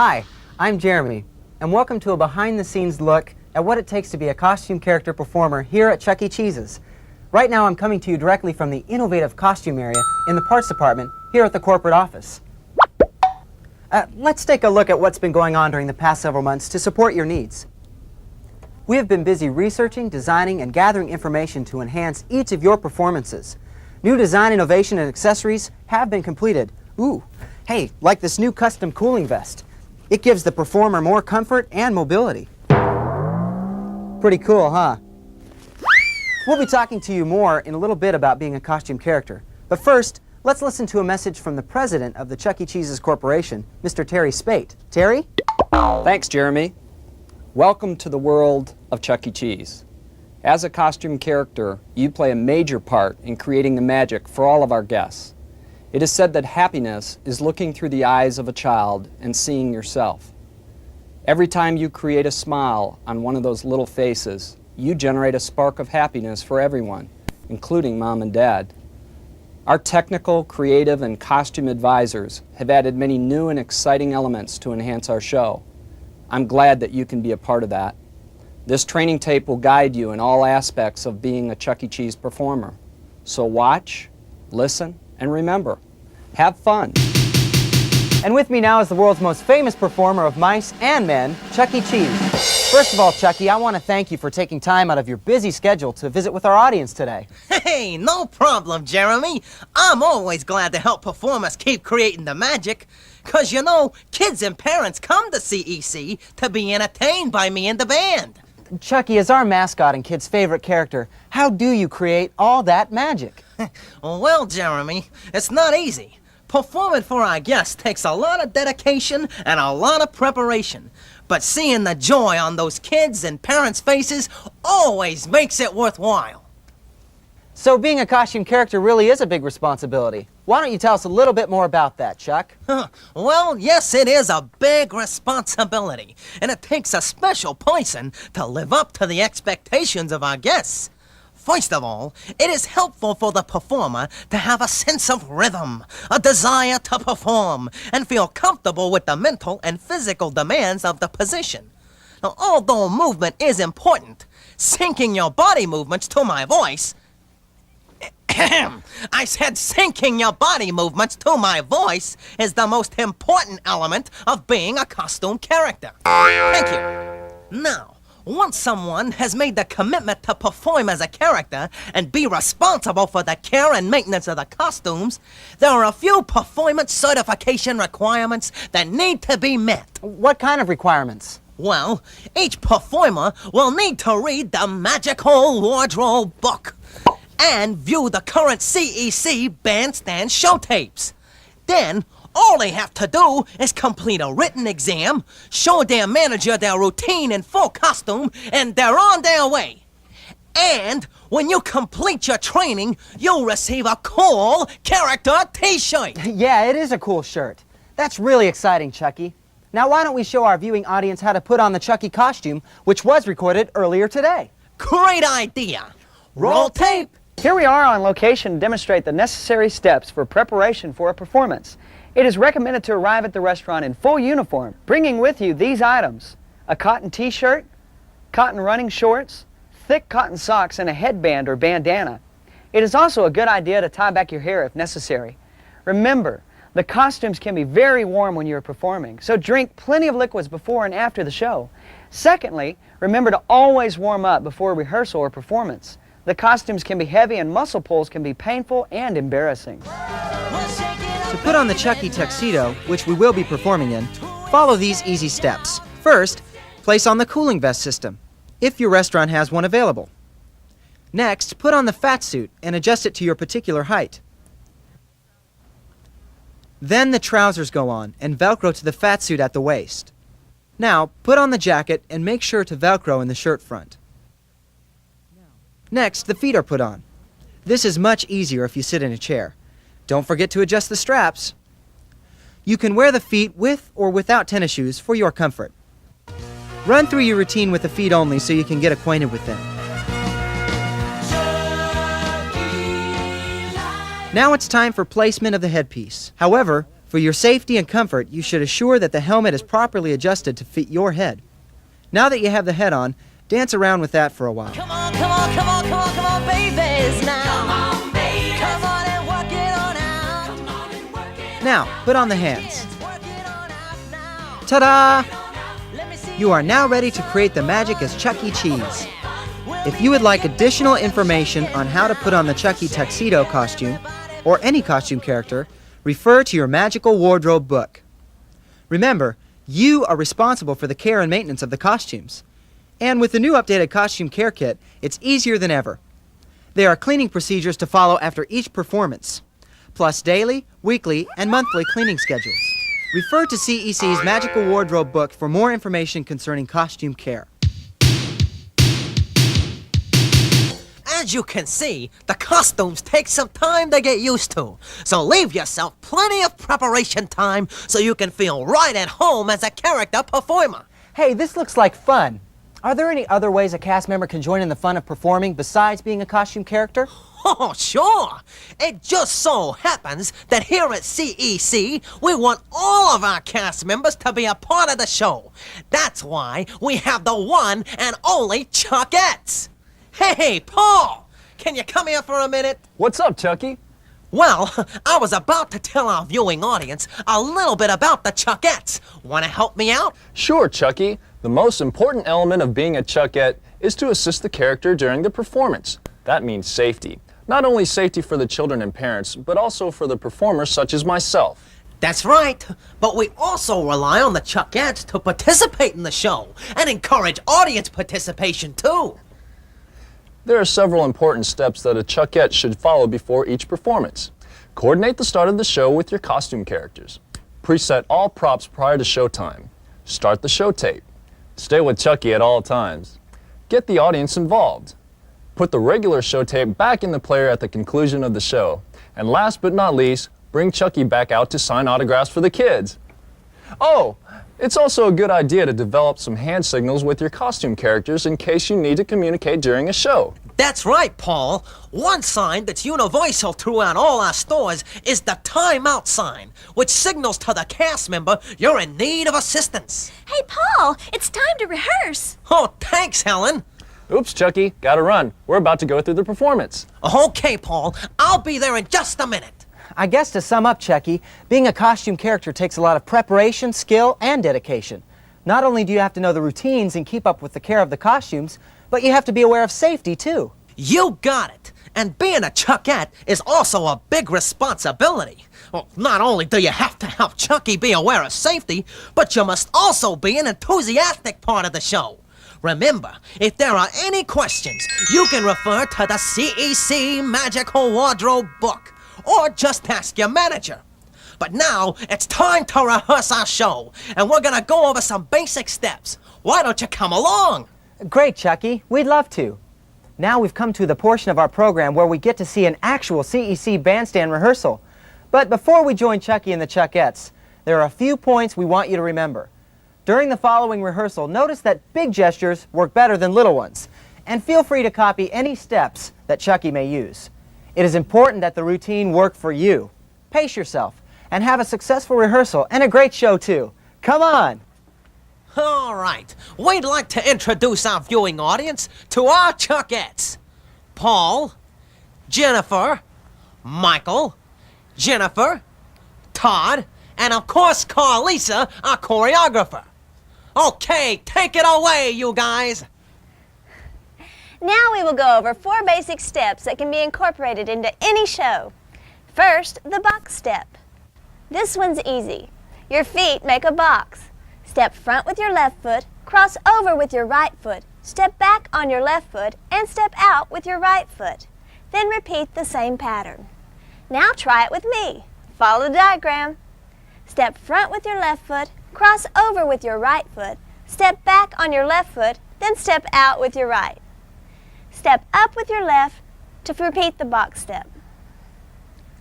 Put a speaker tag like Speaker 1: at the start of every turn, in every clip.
Speaker 1: Hi, I'm Jeremy, and welcome to a behind-the-scenes look at what it takes to be a costume character performer here at Chuck E. Cheese's. Right now I'm coming to you directly from the innovative costume area in the parts department here at the corporate office. Let's take a look at what's been going on during the past several months to support your needs. We have been busy researching, designing, and gathering information to enhance each of your performances. New design, innovation, and accessories have been completed. Ooh, hey, like this new custom cooling vest. It gives the performer more comfort and mobility. Pretty cool, huh? We'll be talking to you more in a little bit about being a costume character. But first, let's listen to a message from the president of the Chuck E. Cheese's Corporation, Mr. Terry Spate. Terry?
Speaker 2: Thanks, Jeremy. Welcome to the world of Chuck E. Cheese. As a costume character, you play a major part in creating the magic for all of our guests. It is said that happiness is looking through the eyes of a child and seeing yourself. Every time you create a smile on one of those little faces, you generate a spark of happiness for everyone, including Mom and Dad. Our technical, creative, and costume advisors have added many new and exciting elements to enhance our show. I'm glad that you can be a part of that. This training tape will guide you in all aspects of being a Chuck E. Cheese performer. So watch, listen, and remember, have fun.
Speaker 1: And with me now is the world's most famous performer of mice and men, Chuck E. Cheese. First of all, Chucky, I want to thank you for taking time out of your busy schedule to visit with our audience today.
Speaker 3: Hey, no problem, Jeremy. I'm always glad to help performers keep creating the magic. 'Cause you know, kids and parents come to CEC to be entertained by me and the band.
Speaker 1: Chucky, as our mascot and kids' favorite character, how do you create all that magic?
Speaker 3: Well, Jeremy, it's not easy. Performing for our guests takes a lot of dedication and a lot of preparation. But seeing the joy on those kids' and parents' faces always makes it worthwhile.
Speaker 1: So being a costume character really is a big responsibility. Why don't you tell us a little bit more about that, Chuck?
Speaker 3: Well, yes, it is a big responsibility, and it takes a special person to live up to the expectations of our guests. First of all, it is helpful for the performer to have a sense of rhythm, a desire to perform, and feel comfortable with the mental and physical demands of the position. Now, although movement is important, syncing your body movements to my voice I said syncing your body movements to my voice is the most important element of being a costume character. Thank you. Now, once someone has made the commitment to perform as a character and be responsible for the care and maintenance of the costumes, there are a few performance certification requirements that need to be met.
Speaker 1: What kind of requirements?
Speaker 3: Well, each performer will need to read the Magical Wardrobe book and view the current CEC Bandstand show tapes. Then, all they have to do is complete a written exam, show their manager their routine in full costume, and they're on their way. And when you complete your training, you'll receive a cool character t-shirt.
Speaker 1: Yeah, it is a cool shirt. That's really exciting, Chucky. Now why don't we show our viewing audience how to put on the Chucky costume, which was recorded earlier today.
Speaker 3: Great idea. Roll tape.
Speaker 4: Here we are on location to demonstrate the necessary steps for preparation for a performance. It is recommended to arrive at the restaurant in full uniform, bringing with you these items: a cotton t-shirt, cotton running shorts, thick cotton socks, and a headband or bandana. It is also a good idea to tie back your hair if necessary. Remember, the costumes can be very warm when you're performing, so drink plenty of liquids before and after the show. Secondly, remember to always warm up before rehearsal or performance. The costumes can be heavy and muscle pulls can be painful and embarrassing.
Speaker 1: To put on the Chucky tuxedo, which we will be performing in, follow these easy steps. First, place on the cooling vest system, if your restaurant has one available. Next, put on the fat suit and adjust it to your particular height. Then the trousers go on and Velcro to the fat suit at the waist. Now, put on the jacket and make sure to Velcro in the shirt front. Next, the feet are put on. This is much easier if you sit in a chair. Don't forget to adjust the straps. You can wear the feet with or without tennis shoes for your comfort. Run through your routine with the feet only so you can get acquainted with them. Now it's time for placement of the headpiece. However, For your safety and comfort, you should assure that the helmet is properly adjusted to fit your head. Now that you have the head on, dance around with that for a while.
Speaker 3: Come on, come on, come on, come on, come on, babies now. Come on, babies. Come on and work it on out. Come on and work it
Speaker 1: Now, put on the hands.
Speaker 3: Work it on out now.
Speaker 1: Ta-da!
Speaker 3: Let me see
Speaker 1: You are now ready to create the magic as Chuck E. Cheese. If you would like additional information on how to put on the Chuck E. tuxedo costume, or any costume character, refer to your magical wardrobe book. Remember, you are responsible for the care and maintenance of the costumes. And with the new updated costume care kit, it's easier than ever. There are cleaning procedures to follow after each performance, plus daily, weekly, and monthly cleaning schedules. Refer to CEC's Magical Wardrobe book for more information concerning costume care.
Speaker 3: As you can see, the costumes take some time to get used to. So leave yourself plenty of preparation time so you can feel right at home as a character performer.
Speaker 1: Hey, this looks like fun. Are there any other ways a cast member can join in the fun of performing besides being a costume character?
Speaker 3: Oh, sure. It just so happens that here at CEC, we want all of our cast members to be a part of the show. That's why we have the one and only Chuckettes. Hey, Paul, can you come here for a minute?
Speaker 2: What's up, Chucky?
Speaker 3: Well, I was about to tell our viewing audience a little bit about the Chuckettes. Want to help me out?
Speaker 5: Sure, Chucky. The most important element of being a Chuckette is to assist the character during the performance. That means safety. Not only safety for the children and parents, but also for the performers such as myself.
Speaker 3: That's right, but we also rely on the Chuckettes to participate in the show and encourage audience participation too.
Speaker 5: There are several important steps that a Chuckette should follow before each performance. Coordinate the start of the show with your costume characters. Preset all props prior to showtime. Start the show tape. Stay with Chucky at all times. Get the audience involved. Put the regular show tape back in the player at the conclusion of the show. And last but not least, bring Chucky back out to sign autographs for the kids. Oh, it's also a good idea to develop some hand signals with your costume characters in case you need to communicate during a show.
Speaker 3: That's right, Paul. One sign that's universal throughout all our stores is the timeout sign, which signals to the cast member you're in need of assistance.
Speaker 6: Hey, Paul, it's time to rehearse.
Speaker 3: Oh, thanks, Helen.
Speaker 5: Oops, Chucky, gotta run. We're about to go through the performance.
Speaker 3: Okay, Paul, I'll be there in just a minute.
Speaker 1: I guess to sum up, Chucky, being a costume character takes a lot of preparation, skill, and dedication. Not only do you have to know the routines and keep up with the care of the costumes, but you have to be aware of safety, too.
Speaker 3: You got it. And being a Chuckette is also a big responsibility. Well, not only do you have to help Chucky be aware of safety, but you must also be an enthusiastic part of the show. Remember, if there are any questions, you can refer to the CEC Magical Wardrobe book, or just ask your manager. But now, it's time to rehearse our show, and we're gonna go over some basic steps. Why don't you come along?
Speaker 1: Great, Chucky. We'd love to. Now we've come to the portion of our program where we get to see an actual CEC bandstand rehearsal. But before we join Chucky and the Chuckettes, there are a few points we want you to remember. During the following rehearsal, notice that big gestures work better than little ones, and feel free to copy any steps that Chucky may use. It is important that the routine work for you. Pace yourself and have a successful rehearsal and a great show too. Come on!
Speaker 3: All right, we'd like to introduce our viewing audience to our Chuckettes. Paul, Jennifer, Michael, Jennifer, Todd, and of course Carlisa, our choreographer. Okay, take it away, you guys.
Speaker 6: Now we will go over 4 basic steps that can be incorporated into any show. First, the box step. This one's easy. Your feet make a box. Step front with your left foot, cross over with your right foot, step back on your left foot, and step out with your right foot. Then repeat the same pattern. Now try it with me. Follow the diagram. Step front with your left foot, cross over with your right foot, step back on your left foot, then step out with your right. Step up with your left to repeat the box step.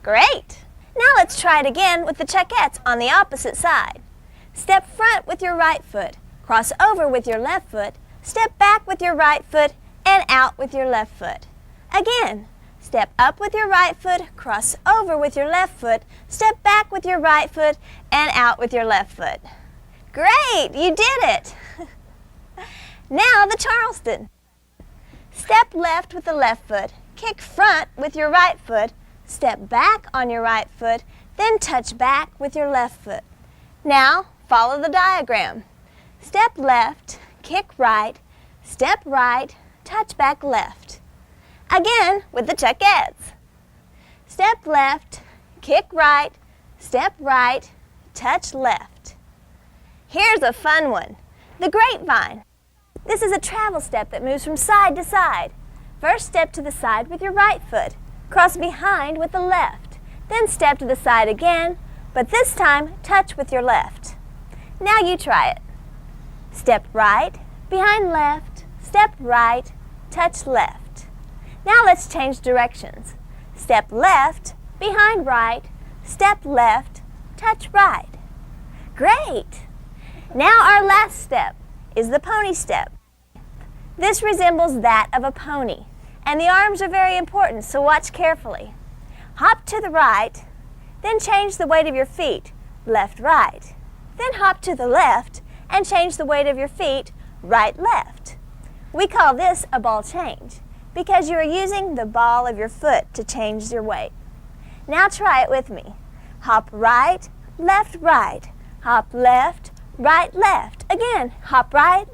Speaker 6: Great! Now let's try it again with the Chuckettes on the opposite side. Step front with your right foot, cross over with your left foot, step back with your right foot, and out with your left foot. Again, Step up with your right foot, cross over with your left foot, step back with your right foot, and out with your left foot. Great, you did it. Now the Charleston. Step left with the left foot, kick front with your right foot, step back on your right foot, then touch back with your left foot. Now follow the diagram. Step left, kick right, step right, touch back left. Again with the Chuckettes. Step left, kick right, step right, touch left. Here's a fun one, the grapevine. This is a travel step that moves from side to side. First step to the side with your right foot, cross behind with the left, then step to the side again, but this time touch with your left. Now you try it. Step right, behind left, step right, touch left. Now let's change directions. Step left, behind right, step left, touch right. Great! Now our last step is the pony step. This resembles that of a pony, and the arms are very important, so watch carefully. Hop to the right, then change the weight of your feet, left, right. Then hop to the left and change the weight of your feet, right, left. We call this a ball change because you are using the ball of your foot to change your weight. Now try it with me. Hop right, left, right. Hop left, right, left. Again, hop right,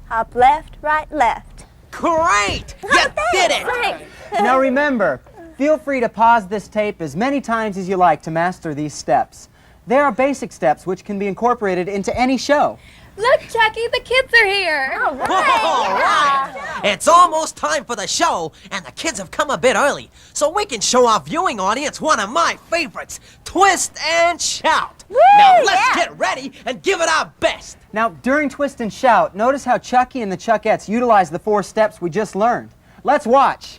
Speaker 6: hop left, right, left.
Speaker 3: Great! You did it!
Speaker 6: Thanks.
Speaker 1: Now remember, feel free to pause this tape as many times as you like to master these steps. They are basic steps which can be incorporated into any show.
Speaker 7: Look, Chucky, the kids are here.
Speaker 6: All right.
Speaker 3: All right! It's almost time for the show, and the kids have come a bit early, so we can show our viewing audience one of my favorites, Twist and Shout. Now let's get ready and give it our best.
Speaker 1: Now, during Twist and Shout, notice how Chucky and the Chuckettes utilize the 4 steps we just learned. Let's watch.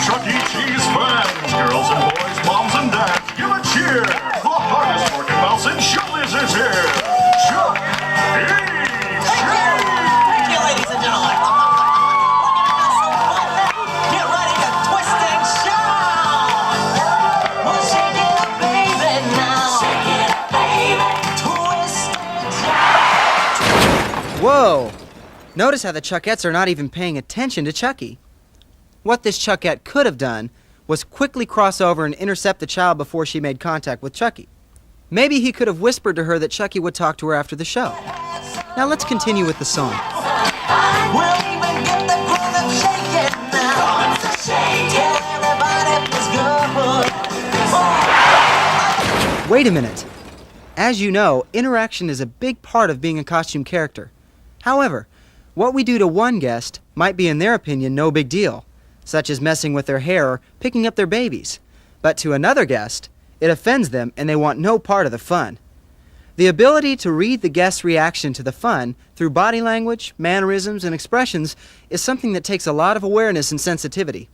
Speaker 8: Chuck E. Cheese fans, girls and boys, moms and dads, give a cheer. The hardest working mouse in show business here, Chuck E. Cheese.
Speaker 3: Thank you, ladies and gentlemen. Get ready to twist and shout. Well, shake it up, baby, now. Shake it up, baby. Twist and shout.
Speaker 1: Whoa! Notice how the Chuckettes are not even paying attention to Chucky. What this Chuckette could have done was quickly cross over and intercept the child before she made contact with Chucky. Maybe he could have whispered to her that Chucky would talk to her after the show. Now let's continue with the song.
Speaker 3: We'll even get the grown-up shaking now. Tell everybody it's good.
Speaker 1: Wait a minute. As you know, interaction is a big part of being a costume character. However, what we do to one guest might be in their opinion no big deal, such as messing with their hair or picking up their babies. But to another guest, it offends them and they want no part of the fun. The ability to read the guest's reaction to the fun through body language, mannerisms, and expressions is something that takes a lot of awareness and sensitivity.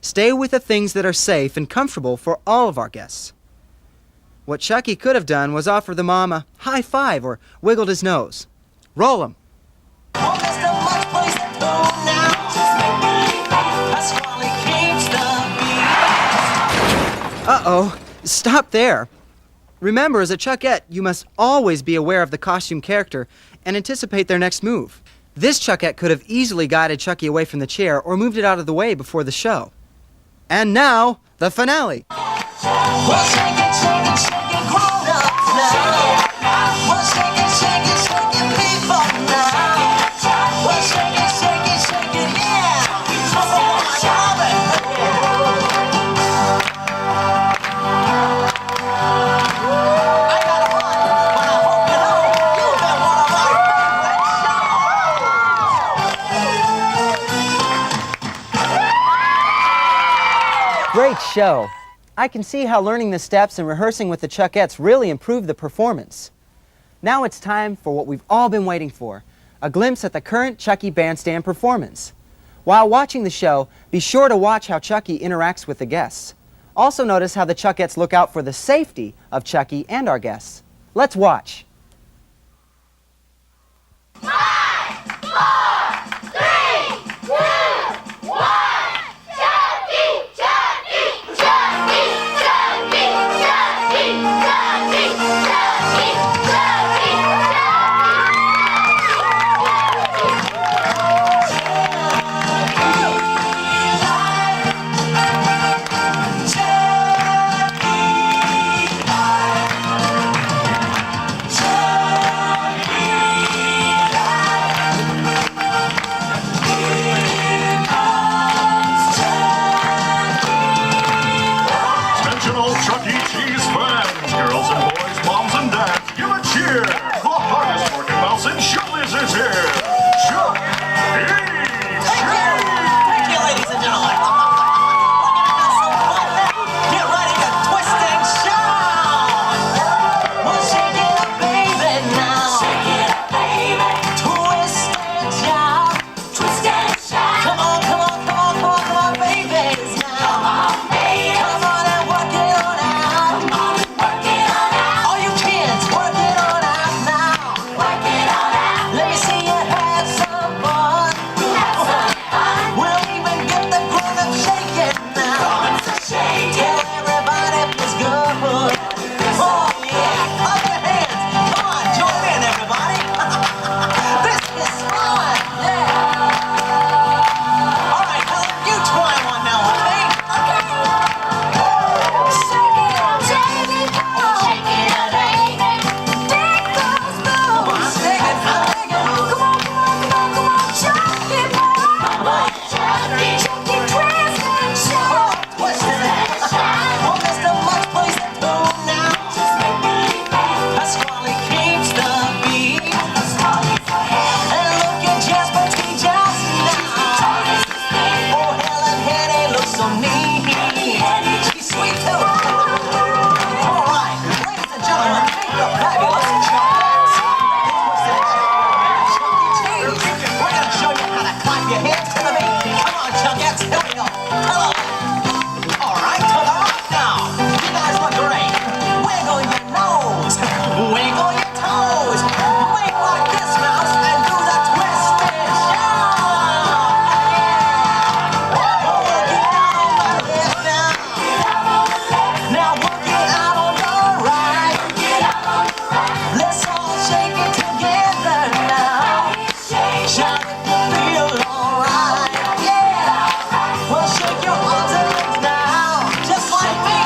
Speaker 1: Stay with the things that are safe and comfortable for all of our guests. What Chucky could have done was offer the mom a high five or wiggled his nose. Roll him.
Speaker 3: Oh, there's not much place to go now. Just make believe that's Wally keeps the beat.
Speaker 1: Uh-oh, stop there. Remember, as a Chuckette, you must always be aware of the costume character and anticipate their next move. This Chuckette could have easily guided Chucky away from the chair or moved it out of the way before the show. And now, the finale.
Speaker 3: Well, shake it, grown-ups now. Well, shake it, people now. Well, shake it, yeah. Oh, love it. I gotta run, but I hope you know you've been one of my favorite shows.
Speaker 1: Great show. I can see how learning the steps and rehearsing with the Chuckettes really improved the performance. Now it's time for what we've all been waiting for, a glimpse at the current Chucky Bandstand performance. While watching the show, be sure to watch how Chucky interacts with the guests. Also notice how the Chuckettes look out for the safety of Chucky and our guests. Let's watch.
Speaker 7: 5, 4, 3, 2, 1. Chucky, Chucky, Chucky, Chucky, Chucky, Chucky, Chucky,
Speaker 8: Attention all Chuck E. Cheese fans, girls and boys, moms and dads, give a cheer! The hardest working mouse in show business here, Chuck E. Cheese!
Speaker 3: Thank you, ladies and gentlemen. We're gonna have some fun. Get ready to twist and shout. Well, shake it up, baby, now. Shake it up, baby. Twist and shout. Twist and shout. Come on, come on, come on, come on, come on, babies now. Come on, baby. Come on and work it on out. Come on and work it on out. All you kids, work it on out now. Work it on out. Let me see you have some fun. Have some fun. We'll even get the grown-ups shaking now. Grown-ups are shaking. Tell everybody feels good. Oh yeah, clap your hands. Come on, join in, everybody. This is fun. Yeah. All right, Helen, you try one now, honey.
Speaker 7: Shake it up, baby. Shake it up, baby. Dig those
Speaker 3: Come on,
Speaker 7: moves.
Speaker 3: I'm digging, I'm digging.
Speaker 7: Come on, come on, come on, come on. Chucky, come on, Chucky. Chucky, twist and shout.
Speaker 3: Twist and shout. Well, there's not much place to go now. Pasquale keeps the beat. And look at Jasper T. just now. Oh, Helen Henny looks so neat. She's sweet too. All right, ladies and gentlemen, meet the fabulous Chuckettes. Chuck E. Cheese. We're gonna show you how to clap your hands to the beat. Come on, Chuckettes, here we go. Hello. All right, to the right now. You guys look great. Wiggle your nose. Wiggle your toes. Make like this, mouse, and do the twist and shout. Yeah. Work it out on the left now. Now work it out on the right. Let's all shake it together now. Shout it, feel alright. Yeah. Well, shake your arms and legs now, just like me.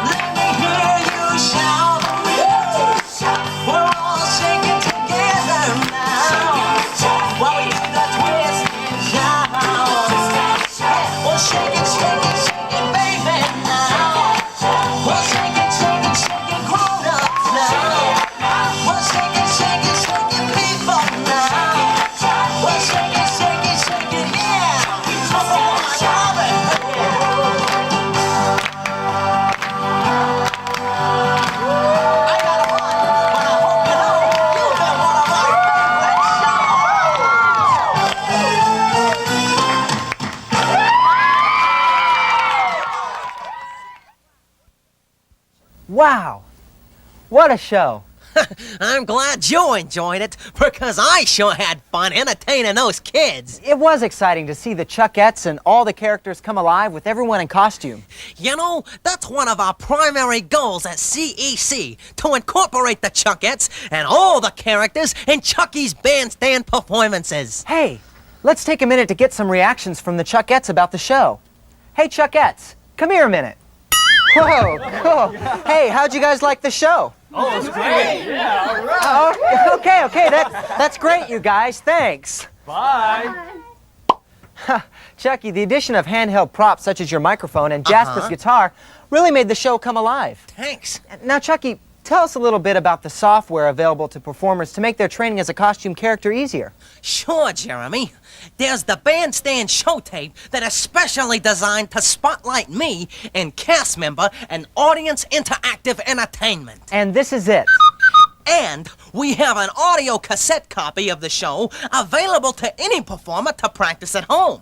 Speaker 3: Let me hear you shout. We're all shaking together now. While we do the twist and shout. Well, shake it, shake it, shake it, baby now. Well, shake it, shake it, shake it, grown-ups now. Well, shake it, shake it, shake it, people now. Well, shake it, shake it, shake it, yeah. Oh, I love it. I gotta run, but I hope you know you've been one of my favorite shows.
Speaker 1: Wow! What a show!
Speaker 3: I'm glad you enjoyed it, because I sure had fun entertaining those kids.
Speaker 1: It was exciting to see the Chuckettes and all the characters come alive with everyone in costume.
Speaker 3: You know, that's one of our primary goals at CEC, to incorporate the Chuckettes and all the characters in Chucky's Bandstand performances.
Speaker 1: Hey, let's take a minute to get some reactions from the Chuckettes about the show. Hey, Chuckettes, come here a minute. Whoa, cool. Hey, how'd you guys like the show?
Speaker 9: Oh, it's great. Yeah, all right.
Speaker 1: Oh, okay, that's great, you guys. Thanks.
Speaker 9: Bye.
Speaker 1: Chucky, the addition of handheld props such as your microphone and Jasper's guitar really made the show come alive.
Speaker 3: Thanks.
Speaker 1: Now, Chucky, tell us a little bit about the software available to performers to make their training as a costume character easier.
Speaker 3: Sure, Jeremy. There's the Bandstand show tape that is specially designed to spotlight me and cast member and audience interactive entertainment.
Speaker 1: And this is it.
Speaker 3: And we have an audio cassette copy of the show available to any performer to practice at home.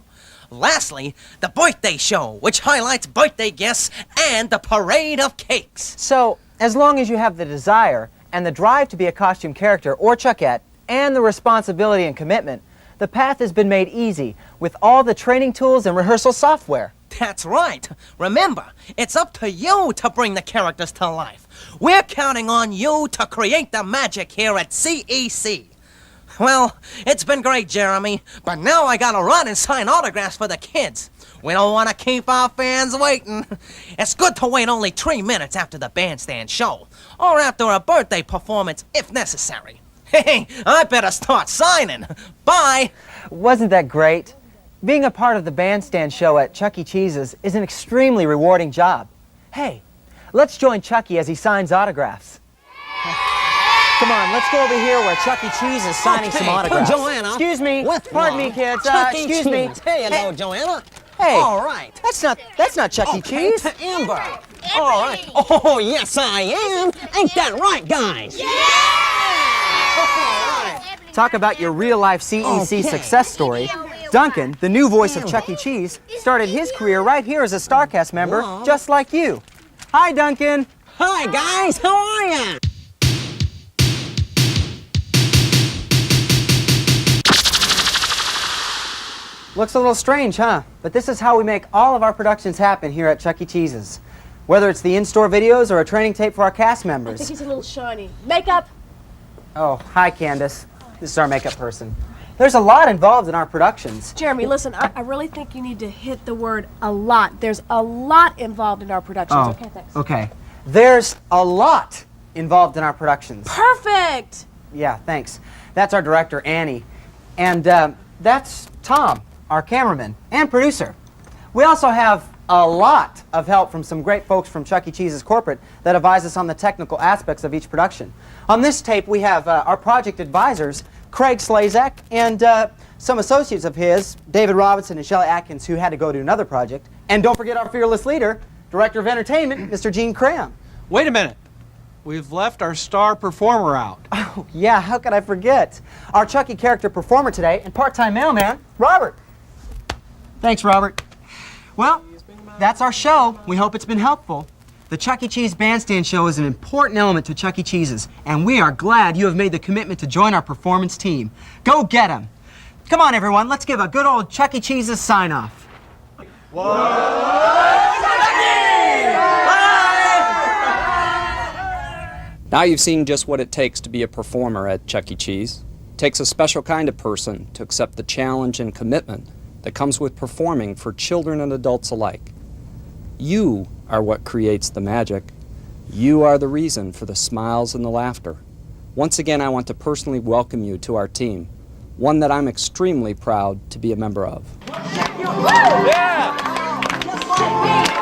Speaker 3: Lastly, the birthday show, which highlights birthday guests and the parade of cakes.
Speaker 1: So, as long as you have the desire and the drive to be a costume character or Chuckette, and the responsibility and commitment, the path has been made easy with all the training tools and rehearsal software.
Speaker 3: That's right. Remember, it's up to you to bring the characters to life. We're counting on you to create the magic here at CEC. Well, it's been great, Jeremy, but now I gotta run and sign autographs for the kids. We don't want to keep our fans waiting. It's good to wait only 3 minutes after the Bandstand show, or after a birthday performance if necessary. Hey, I better start signing. Bye!
Speaker 1: Wasn't that great? Being a part of the Bandstand show at Chuck E. Cheese's is an extremely rewarding job. Hey, let's join Chucky as he signs autographs. Come on, let's go over here where Chuck E. Cheese is signing some autographs.
Speaker 3: Joanna.
Speaker 1: Excuse me. Pardon me, kids. Excuse me.
Speaker 3: Hey, hello, Joanna.
Speaker 1: Hey.
Speaker 3: All right.
Speaker 1: That's not Chuck E.
Speaker 3: Okay,
Speaker 1: Cheese.
Speaker 3: to Amber. All right. Oh, yes, I am. Ain't that right, guys?
Speaker 1: Talk about your real-life CEC success story. Duncan, the new voice of Chuck E. Cheese, started his career right here as a StarCast member, just like you. Hi, Duncan.
Speaker 3: Hi, guys. How are ya?
Speaker 1: Looks a little strange, huh? But this is how we make all of our productions happen here at Chuck E. Cheese's. Whether it's the in-store videos or a training tape for our cast
Speaker 10: I
Speaker 1: members.
Speaker 10: think he's a little shiny. Makeup.
Speaker 1: Oh, hi, Candace. This is our makeup person. There's a lot involved in our productions.
Speaker 10: Jeremy, listen, I really think you need to hit the word a lot. There's a lot involved in our productions. Okay, thanks.
Speaker 1: Okay. There's a lot involved in our productions.
Speaker 10: Perfect!
Speaker 1: Yeah, thanks. That's our director, Annie. And that's Tom, our cameraman and producer. We also have a lot of help from some great folks from Chuck E. Cheese's corporate that advise us on the technical aspects of each production. On this tape, we have our project advisors, Craig Slazak, and some associates of his, David Robinson and Shelley Atkins, who had to go to another project. And don't forget our fearless leader, Director of Entertainment, Mr. Gene Cram.
Speaker 9: Wait a minute. We've left our star performer out.
Speaker 1: Oh, yeah, how could I forget? Our Chucky character performer today and part-time mailman, Robert. Thanks, Robert. Well, that's our show. We hope it's been helpful. The Chuck E. Cheese Bandstand show is an important element to Chuck E. Cheese's, and we are glad you have made the commitment to join our performance team. Go get 'em. Come on, everyone, let's give a good old Chuck E. Cheese's sign-off.
Speaker 2: Now you've seen just what it takes to be a performer at Chuck E. Cheese. It takes a special kind of person to accept the challenge and commitment that comes with performing for children and adults alike. You are what creates the magic. You are the reason for the smiles and the laughter. Once again, I want to personally welcome you to our team, one that I'm extremely proud to be a member of.
Speaker 7: Just like me.